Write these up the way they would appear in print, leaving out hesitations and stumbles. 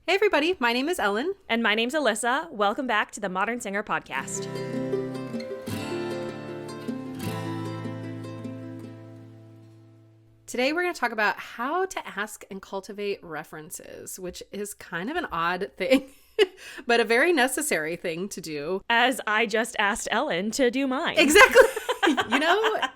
Hey everybody, my name is Ellen. And my name's Alyssa. Welcome back to the Modern Singer Podcast. Today we're going to talk about how to ask and cultivate references, which is kind of an odd thing, but a very necessary thing to do. As I just asked Ellen to do mine. Exactly.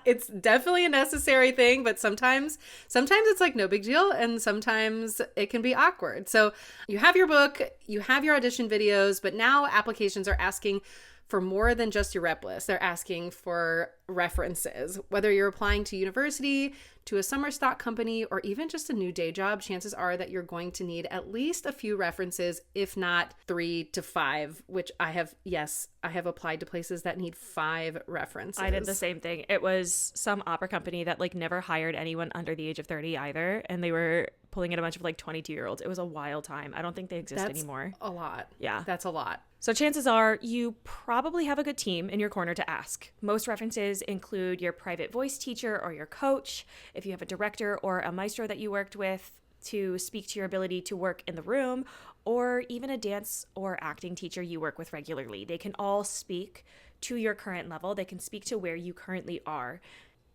It's definitely a necessary thing, but sometimes it's like no big deal, and sometimes it can be awkward. So you have your book, you have your audition videos, but now applications are asking for more than just your rep list. They're asking for references. Whether you're applying to university, to a summer stock company, or even just a new day job, chances are that you're going to need at least a few references, if not 3 to 5, which I have applied to places that need 5 references. I did the same thing. It was some opera company that never hired anyone under the age of 30 either. And they were pulling in a bunch of 22-year-olds. It was a wild time. I don't think they exist anymore. A lot. Yeah. That's a lot. So chances are you probably have a good team in your corner to ask. Most references include your private voice teacher or your coach. If you have a director or a maestro that you worked with to speak to your ability to work in the room, or even a dance or acting teacher you work with regularly. They can all speak to your current level. They can speak to where you currently are.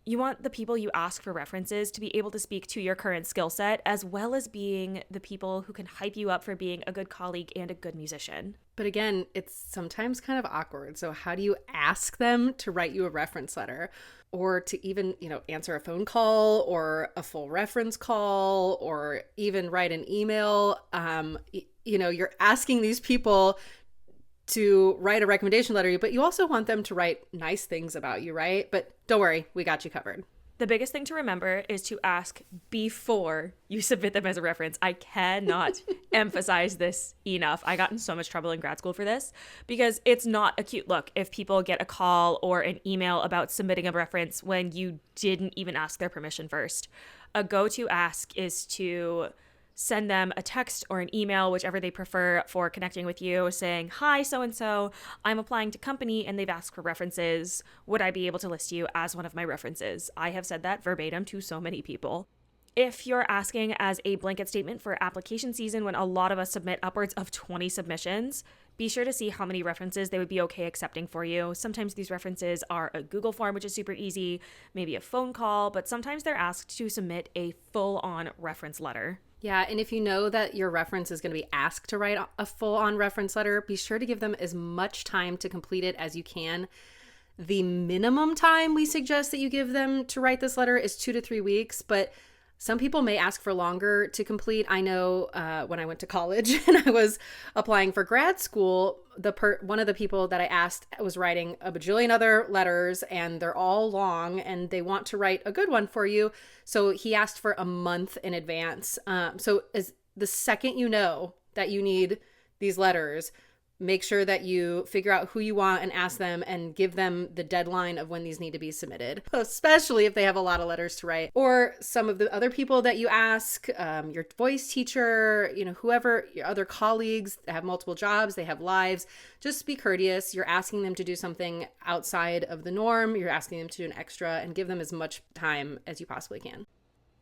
You want the people you ask for references to be able to speak to your current skill set, as well as being the people who can hype you up for being a good colleague and a good musician. But again, it's sometimes kind of awkward. So how do you ask them to write you a reference letter, or to even, answer a phone call or a full reference call, or even write an email? You're asking these people to write a recommendation letter, but you also want them to write nice things about you, right? But don't worry, we got you covered. The biggest thing to remember is to ask before you submit them as a reference. I cannot emphasize this enough. I got in so much trouble in grad school for this because it's not a cute look if people get a call or an email about submitting a reference when you didn't even ask their permission first. A go-to ask is to send them a text or an email, whichever they prefer, for connecting with you, saying, "Hi, so-and-so, I'm applying to company and they've asked for references. Would I be able to list you as one of my references?" I have said that verbatim to so many people. If you're asking as a blanket statement for application season, when a lot of us submit upwards of 20 submissions, be sure to see how many references they would be okay accepting for you. Sometimes these references are a Google form, which is super easy, maybe a phone call, but sometimes they're asked to submit a full-on reference letter. Yeah, and if you know that your reference is going to be asked to write a full-on reference letter, be sure to give them as much time to complete it as you can. The minimum time we suggest that you give them to write this letter is 2 to 3 weeks, but some people may ask for longer to complete. I know when I went to college and I was applying for grad school, one of the people that I asked was writing a bajillion other letters, and they're all long, and they want to write a good one for you. So he asked for a month in advance. So as the second you know that you need these letters, make sure that you figure out who you want and ask them and give them the deadline of when these need to be submitted, especially if they have a lot of letters to write. Or some of the other people that you ask, your voice teacher, whoever, your other colleagues that have multiple jobs, they have lives. Just be courteous. You're asking them to do something outside of the norm. You're asking them to do an extra, and give them as much time as you possibly can.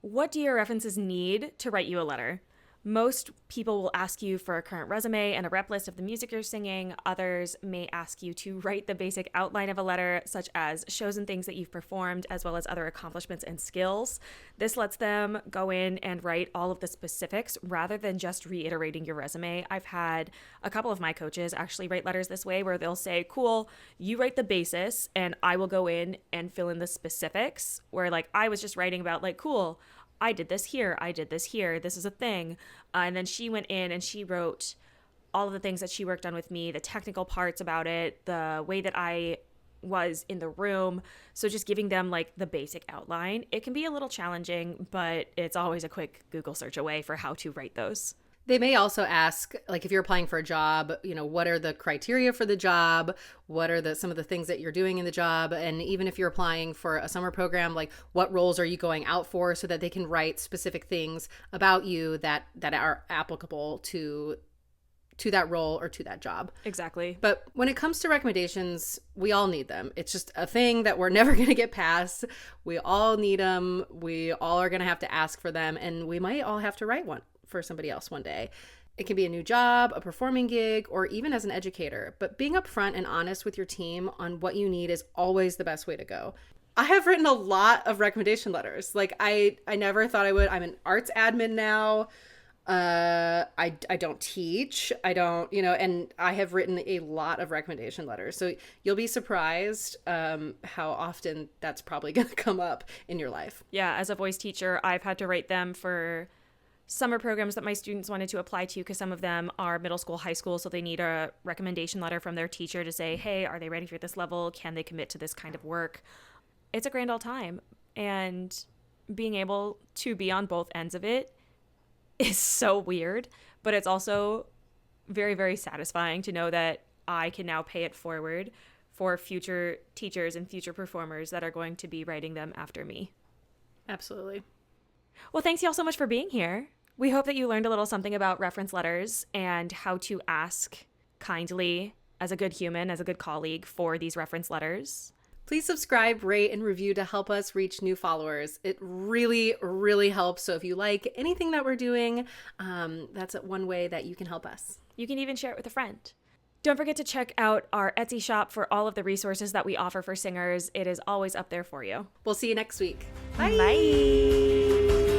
What do your references need to write you a letter? Most people will ask you for a current resume and a rep list of the music you're singing. Others may ask you to write the basic outline of a letter, such as shows and things that you've performed, as well as other accomplishments and skills. This lets them go in and write all of the specifics rather than just reiterating your resume. I've had a couple of my coaches actually write letters this way, where they'll say, "Cool, you write the basis and I will go in and fill in the specifics," where I was just writing about "Cool, I did this here, this is a thing." And then she went in and she wrote all of the things that she worked on with me, the technical parts about it, the way that I was in the room. So just giving them the basic outline. It can be a little challenging, but it's always a quick Google search away for how to write those. They may also ask, if you're applying for a job, what are the criteria for the job? What are some of the things that you're doing in the job? And even if you're applying for a summer program, what roles are you going out for, so that they can write specific things about you that are applicable to that role or to that job. Exactly. But when it comes to recommendations, we all need them. It's just a thing that we're never going to get past. We all need them. We all are going to have to ask for them, and we might all have to write one for somebody else one day. It can be a new job, a performing gig, or even as an educator. But being upfront and honest with your team on what you need is always the best way to go. I have written a lot of recommendation letters. Like I never thought I would. I'm an arts admin now. I don't teach. I don't, and I have written a lot of recommendation letters. So you'll be surprised how often that's probably going to come up in your life. Yeah, as a voice teacher, I've had to write them for summer programs that my students wanted to apply to, because some of them are middle school, high school, so they need a recommendation letter from their teacher to say, hey, are they ready for this level? Can they commit to this kind of work? It's a grand old time. And being able to be on both ends of it is so weird, but it's also very, very satisfying to know that I can now pay it forward for future teachers and future performers that are going to be writing them after me. Absolutely. Well, thanks y'all so much for being here. We hope that you learned a little something about reference letters and how to ask kindly as a good human, as a good colleague for these reference letters. Please subscribe, rate, and review to help us reach new followers. It really, really helps. So if you like anything that we're doing, that's one way that you can help us. You can even share it with a friend. Don't forget to check out our Etsy shop for all of the resources that we offer for singers. It is always up there for you. We'll see you next week. Bye. Bye.